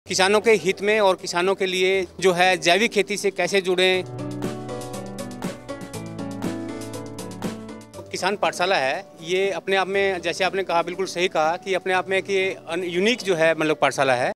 किसानों के हित में और किसानों के लिए जो है जैविक खेती से कैसे जुड़ें। किसान पाठशाला है ये अपने आप में, जैसे आपने कहा, बिल्कुल सही कहा कि अपने आप में एक ये यूनिक जो है मतलब पाठशाला है।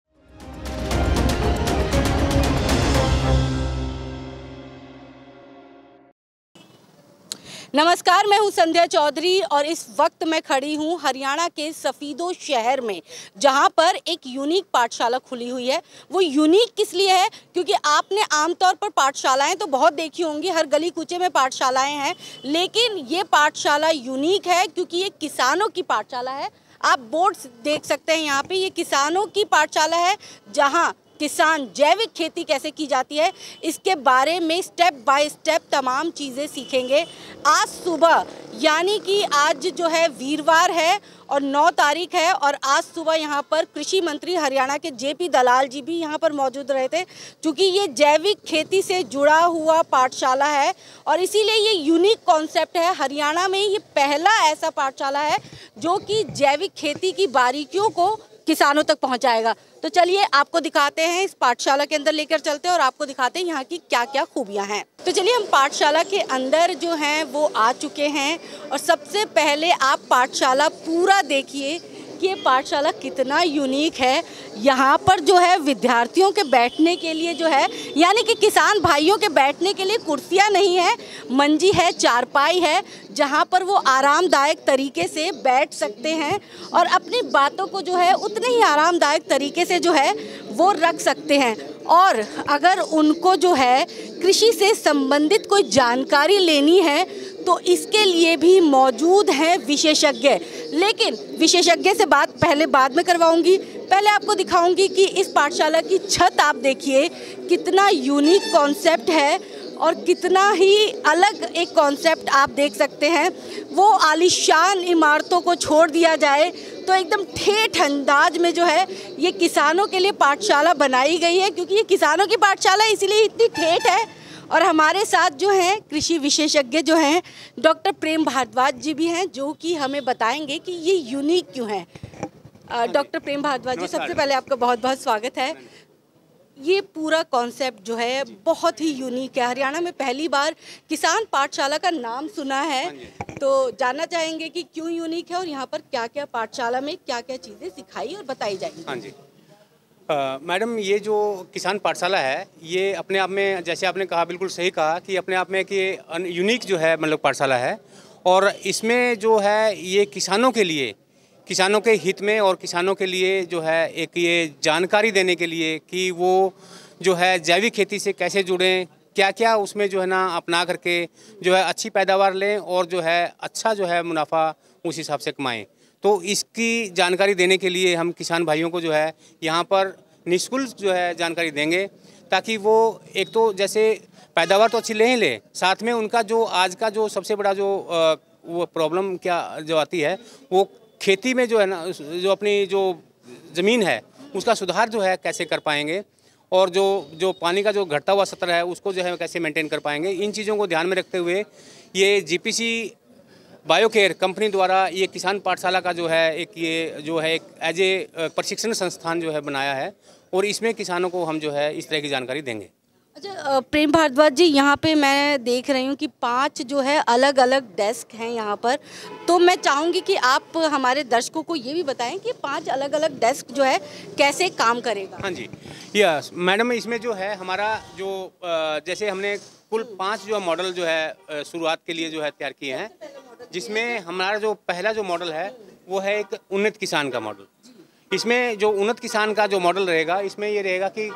नमस्कार, मैं हूं संध्या चौधरी और इस वक्त मैं खड़ी हूं हरियाणा के सफीदो शहर में, जहां पर एक यूनिक पाठशाला खुली हुई है। वो यूनिक किस लिए है? क्योंकि आपने आमतौर पर पाठशालाएं तो बहुत देखी होंगी, हर गली कूचे में पाठशालाएं हैं, लेकिन ये पाठशाला यूनिक है क्योंकि ये किसानों की पाठशाला है। आप बोर्ड देख सकते हैं यहाँ पे, ये किसानों की पाठशाला है जहाँ किसान जैविक खेती कैसे की जाती है इसके बारे में स्टेप बाय स्टेप तमाम चीज़ें सीखेंगे। आज सुबह, यानी कि आज जो है वीरवार है और 9 तारीख है, और आज सुबह यहाँ पर कृषि मंत्री हरियाणा के जेपी दलाल जी भी यहाँ पर मौजूद रहे थे, क्योंकि ये जैविक खेती से जुड़ा हुआ पाठशाला है और इसीलिए ये यूनिक कॉन्सेप्ट है। हरियाणा में ये पहला ऐसा पाठशाला है जो कि जैविक खेती की बारीकियों को किसानों तक पहुंचाएगा। तो चलिए आपको दिखाते हैं, इस पाठशाला के अंदर लेकर चलते हैं और आपको दिखाते हैं यहाँ की क्या क्या खूबियाँ हैं। तो चलिए हम पाठशाला के अंदर जो हैं वो आ चुके हैं और सबसे पहले आप पाठशाला पूरा देखिए कि ये पाठशाला कितना यूनिक है। यहाँ पर जो है विद्यार्थियों के बैठने के लिए जो है, यानी कि किसान भाइयों के बैठने के लिए कुर्सियाँ नहीं है, मंजी है, चारपाई है, जहाँ पर वो आरामदायक तरीके से बैठ सकते हैं और अपनी बातों को जो है उतने ही आरामदायक तरीके से जो है वो रख सकते हैं। और अगर उनको जो है कृषि से संबंधित कोई जानकारी लेनी है तो इसके लिए भी मौजूद हैं विशेषज्ञ। लेकिन विशेषज्ञ से बात पहले बाद में करवाऊंगी, पहले आपको दिखाऊंगी कि इस पाठशाला की छत आप देखिए कितना यूनिक कॉन्सेप्ट है और कितना ही अलग एक कॉन्सेप्ट आप देख सकते हैं। वो आलीशान इमारतों को छोड़ दिया जाए तो एकदम ठेठ अंदाज में जो है ये किसानों के लिए पाठशाला बनाई गई है, क्योंकि ये किसानों की पाठशाला इसीलिए इतनी ठेठ है। और हमारे साथ जो हैं कृषि विशेषज्ञ जो हैं डॉक्टर प्रेम भारद्वाज जी भी हैं, जो कि हमें बताएंगे कि ये यूनिक क्यों है। डॉक्टर प्रेम भारद्वाज जी, सबसे पहले आपका बहुत बहुत स्वागत है। ये पूरा कॉन्सेप्ट जो है बहुत ही यूनिक है, हरियाणा में पहली बार किसान पाठशाला का नाम सुना है, तो जानना चाहेंगे कि क्यों यूनिक है और यहाँ पर क्या क्या पाठशाला में क्या क्या चीज़ें सिखाई और बताई जाएंगी। हाँ जी मैडम, ये जो किसान पाठशाला है ये अपने आप में, जैसे आपने कहा, बिल्कुल सही कहा कि अपने आप में एक ये यूनिक जो है मतलब पाठशाला है। और इसमें जो है ये किसानों के लिए, किसानों के हित में और किसानों के लिए जो है एक ये जानकारी देने के लिए कि वो जो है जैविक खेती से कैसे जुड़ें, क्या क्या उसमें जो है ना अपना करके जो है अच्छी पैदावार लें और जो है अच्छा जो है मुनाफा उस हिसाब से कमाएं। तो इसकी जानकारी देने के लिए हम किसान भाइयों को जो है यहाँ पर निःशुल्क जो है जानकारी देंगे, ताकि वो एक तो जैसे पैदावार तो अच्छी ले ही ले, साथ में उनका जो आज का जो सबसे बड़ा जो वो प्रॉब्लम क्या जो आती है, वो खेती में जो है ना, जो अपनी जो ज़मीन है उसका सुधार जो है कैसे कर पाएंगे और जो पानी का जो घटता हुआ स्तर है उसको जो है कैसे मेंटेन कर पाएंगे। इन चीज़ों को ध्यान में रखते हुए ये जीपीसी बायोकेयर कंपनी द्वारा ये किसान पाठशाला का जो है एक ये जो है एक एज ए प्रशिक्षण संस्थान जो है बनाया है और इसमें किसानों को हम जो है इस तरह की जानकारी देंगे। अच्छा प्रेम भारद्वाज जी, यहाँ पे मैं देख रही हूँ कि 5 जो है अलग अलग डेस्क हैं यहाँ पर, तो मैं चाहूँगी कि आप हमारे दर्शकों को ये भी बताएं कि 5 अलग अलग डेस्क जो है कैसे काम करेगा। हाँ जी, यस मैडम, इसमें जो है हमारा जो जैसे हमने कुल 5 जो मॉडल जो है शुरुआत के लिए जो है तैयार किए हैं, जिसमें हमारा जो पहला जो मॉडल है वो है एक उन्नत किसान का मॉडल। इसमें जो उन्नत किसान का जो मॉडल रहेगा, इसमें ये रहेगा कि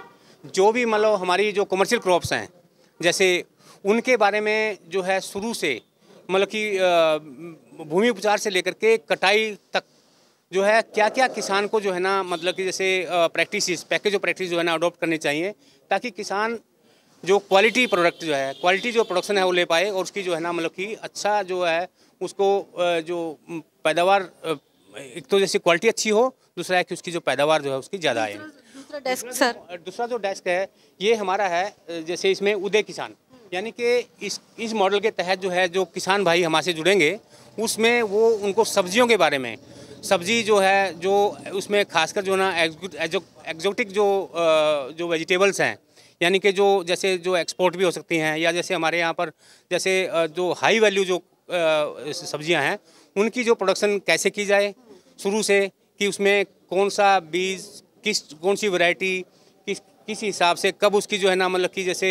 जो भी मतलब हमारी जो कमर्शियल क्रॉप्स हैं, जैसे उनके बारे में जो है शुरू से मतलब कि भूमि उपचार से लेकर के कटाई तक जो है क्या क्या किसान को जो है ना मतलब कि जैसे प्रैक्टिसेस, पैकेज ऑफ प्रैक्टिस जो है ना अडॉप्ट करनी चाहिए, ताकि किसान जो क्वालिटी प्रोडक्ट जो है, क्वालिटी जो प्रोडक्शन है वो ले पाए और उसकी जो है ना मतलब कि अच्छा जो है उसको जो पैदावार, एक तो जैसे क्वालिटी अच्छी हो, दूसरा है कि उसकी जो पैदावार जो है उसकी ज़्यादा आए। दूसरा डेस्क सर, दूसरा जो डेस्क है ये हमारा है जैसे इसमें उदय किसान, यानी कि इस मॉडल के तहत जो है जो किसान भाई हमारे से जुड़ेंगे उसमें वो उनको सब्जियों के बारे में सब्जी जो है, जो उसमें खासकर जो ना एग्जोटिक जो वेजिटेबल्स हैं, यानी कि जो जैसे जो एक्सपोर्ट भी हो सकती हैं, या जैसे हमारे यहाँ पर जैसे जो हाई वैल्यू जो सब्जियां हैं, उनकी जो प्रोडक्शन कैसे की जाए शुरू से, कि उसमें कौन सा बीज, कौन सी वैरायटी, किस हिसाब से कब उसकी जो है ना मतलब कि जैसे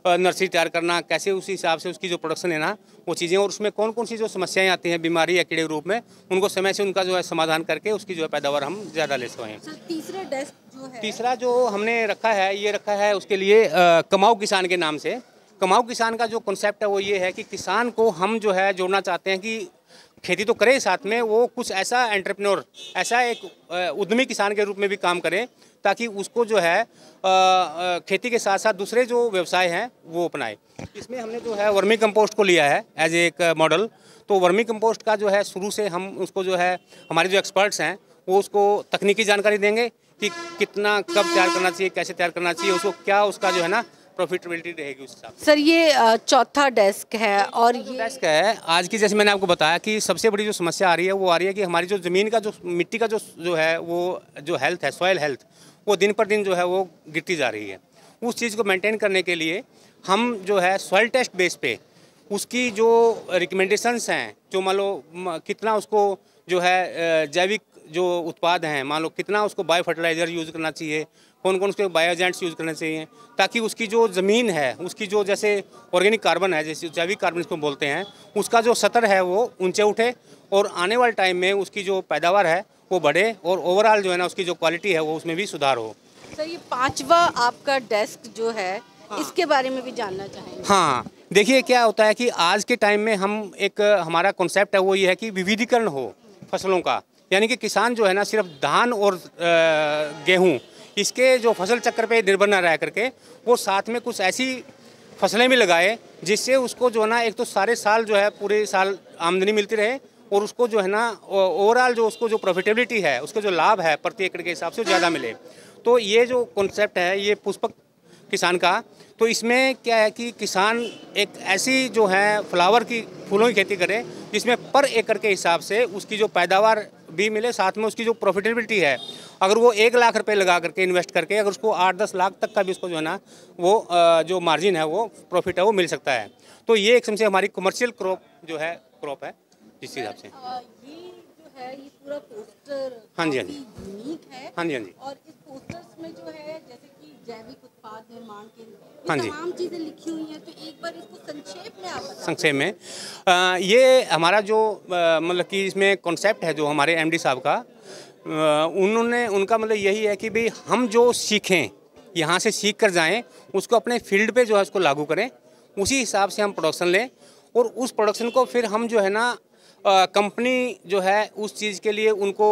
नर्सरी तैयार करना, कैसे उसी हिसाब से उसकी जो प्रोडक्शन है ना वो चीज़ें, और उसमें कौन कौन सी जो समस्याएं आती हैं बीमारी या कीड़े के रूप में, उनको समय से उनका जो है समाधान करके उसकी जो है पैदावार हम ज़्यादा ले सकें। तीसरा जो हमने रखा है, ये रखा है उसके लिए कमाऊ किसान के नाम से। कमाऊ किसान का जो कॉन्सेप्ट है वो ये है कि किसान को हम जो है जोड़ना चाहते हैं कि खेती तो करे, साथ में वो कुछ ऐसा एंटरप्रेन्योर, ऐसा एक उद्यमी किसान के रूप में भी काम करे, ताकि उसको जो है खेती के साथ साथ दूसरे जो व्यवसाय हैं वो अपनाए। इसमें हमने जो है वर्मी कंपोस्ट को लिया है एज एक मॉडल। तो वर्मी कंपोस्ट का जो है शुरू से हम उसको जो है हमारे जो एक्सपर्ट्स हैं वो उसको तकनीकी जानकारी देंगे कि कितना कब तैयार करना चाहिए, कैसे तैयार करना चाहिए, उसको क्या उसका जो है ना प्रॉफिटेबिलिटी रहेगी उस हिसाब से। सर ये चौथा डेस्क है, और ये डेस्क है आज की, जैसे मैंने आपको बताया कि सबसे बड़ी जो समस्या आ रही है वो आ रही है कि हमारी जो ज़मीन का जो मिट्टी का जो है वो जो हेल्थ है, सॉइल हेल्थ, वो दिन पर दिन जो है वो गिरती जा रही है। उस चीज़ को मेंटेन करने के लिए हम जो है सॉइल टेस्ट बेस पे उसकी जो रिकमेंडेशंस हैं, जो मान लो कितना उसको जो है जैविक जो उत्पाद हैं, मान लो कितना उसको बायो फर्टिलाइज़र यूज़ करना चाहिए, कौन कौन उसके बायो एजेंट्स यूज़ करने चाहिए, ताकि उसकी जो ज़मीन है उसकी जो जैसे ऑर्गेनिक कार्बन है, जैसे जैविक कार्बन इसको बोलते हैं, उसका जो स्तर है वो ऊंचे उठे, और आने वाले टाइम में उसकी जो पैदावार है वो बढ़े, और ओवरऑल जो है ना उसकी जो क्वालिटी है वो उसमें भी सुधार हो। सर ये पांचवा आपका डेस्क जो है, इसके बारे में भी जानना चाहेंगे। हाँ, देखिए क्या होता है कि आज के टाइम में हम एक हमारा कॉन्सेप्ट है वो ये है कि विविधीकरण हो फसलों का, यानी कि किसान जो है ना सिर्फ धान और गेहूँ इसके जो फसल चक्र पे निर्भर न रह करके वो साथ में कुछ ऐसी फसलें भी लगाए जिससे उसको जो है ना एक तो सारे साल जो है पूरे साल आमदनी मिलती रहे, और उसको जो है ना ओवरऑल जो उसको जो प्रॉफिटेबिलिटी है, उसको जो लाभ है प्रति एकड़ के हिसाब से ज़्यादा मिले। तो ये जो कॉन्सेप्ट है ये पुष्पक किसान का, तो इसमें क्या है कि किसान एक ऐसी जो है फ्लावर की फूलों की खेती करे जिसमें पर एकड़ के हिसाब से उसकी जो पैदावार भी मिले, साथ में उसकी जो प्रॉफिटेबिलिटी है, अगर वो 1 लाख रुपए लगा करके इन्वेस्ट करके अगर उसको 8-10 लाख तक का भी उसको जो है ना वो जो मार्जिन है वो प्रॉफिट है वो मिल सकता है। तो ये एक से हमारी कमर्शियल क्रॉप है जिस हिसाब से। ये जो है ये पूरा पोस्टर हाँ जी, यूनिक है। हाँ जी, हाँ जी। और इस पोस्टर्स में जो है जैसे कि जैविक उत्पाद निर्माण के हाँ जी, तमाम चीजें लिखी हुई हैं, तो एक बार इसको संक्षेप में आप बताएं। संक्षेप में ये हमारा जो मतलब कि इसमें कॉन्सेप्ट है जो हमारे एमडी साहब का, उनका मतलब यही है कि भाई हम जो सीखें यहाँ से सीख कर जाएं, उसको अपने फील्ड पे जो है उसको लागू करें, उसी हिसाब से हम प्रोडक्शन लें, और उस प्रोडक्शन को फिर हम जो है ना कंपनी जो है उस चीज़ के लिए उनको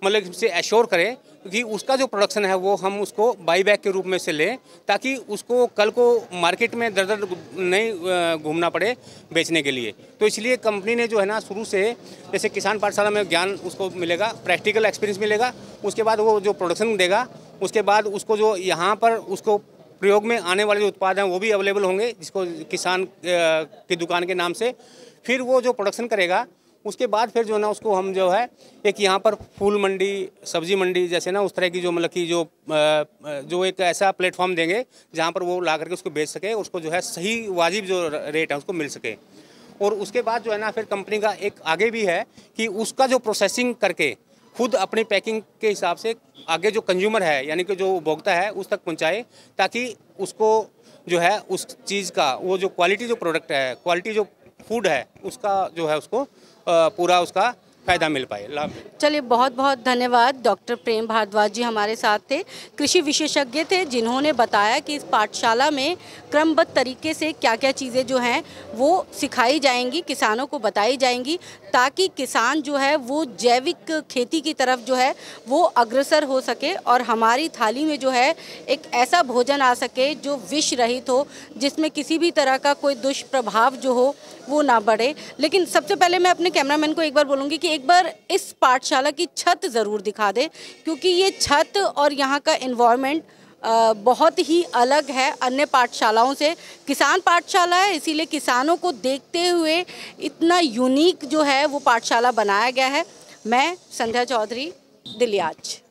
मतलब से एश्योर करें कि उसका जो प्रोडक्शन है वो हम उसको बाई बैक के रूप में से लें, ताकि उसको कल को मार्केट में दर दर नहीं घूमना पड़े बेचने के लिए। तो इसलिए कंपनी ने जो है ना शुरू से जैसे किसान पाठशाला में ज्ञान उसको मिलेगा, प्रैक्टिकल एक्सपीरियंस मिलेगा, उसके बाद वो जो प्रोडक्शन देगा, उसके बाद उसको जो यहाँ पर उसको प्रयोग में आने वाले जो उत्पाद हैं वो भी अवेलेबल होंगे, जिसको किसान की दुकान के नाम से। फिर वो जो प्रोडक्शन करेगा उसके बाद फिर जो ना उसको हम जो है एक यहाँ पर फूल मंडी, सब्जी मंडी जैसे ना उस तरह की जो मतलब की जो एक ऐसा प्लेटफॉर्म देंगे जहाँ पर वो ला करके उसको बेच सके, उसको जो है सही वाजिब जो रेट है उसको मिल सके। और उसके बाद जो है ना फिर कंपनी का एक आगे भी है कि उसका जो प्रोसेसिंग करके खुद अपनी पैकिंग के हिसाब से आगे जो कंज्यूमर है यानी कि जो उपभोक्ता है उस तक पहुँचाए, ताकि उसको जो है उस चीज़ का वो जो क्वालिटी जो प्रोडक्ट है, क्वालिटी जो फूड है उसका जो है उसको पूरा उसका फ़ायदा मिल पाए, लाभ। चलिए बहुत बहुत धन्यवाद। डॉक्टर प्रेम भारद्वाज जी हमारे साथ थे, कृषि विशेषज्ञ थे, जिन्होंने बताया कि इस पाठशाला में क्रमबद्ध तरीके से क्या क्या चीज़ें जो हैं वो सिखाई जाएंगी, किसानों को बताई जाएंगी, ताकि किसान जो है वो जैविक खेती की तरफ जो है वो अग्रसर हो सके, और हमारी थाली में जो है एक ऐसा भोजन आ सके जो विष रहित हो, जिसमें किसी भी तरह का कोई दुष्प्रभाव जो हो वो ना बढ़े। लेकिन सबसे पहले मैं अपने कैमरामैन को एक बार बोलूँगी कि एक बार इस पाठशाला की छत ज़रूर दिखा दे, क्योंकि ये छत और यहाँ का एनवायरनमेंट बहुत ही अलग है अन्य पाठशालाओं से। किसान पाठशाला है, इसीलिए किसानों को देखते हुए इतना यूनिक जो है वो पाठशाला बनाया गया है। मैं संध्या चौधरी, दिल्ली आज।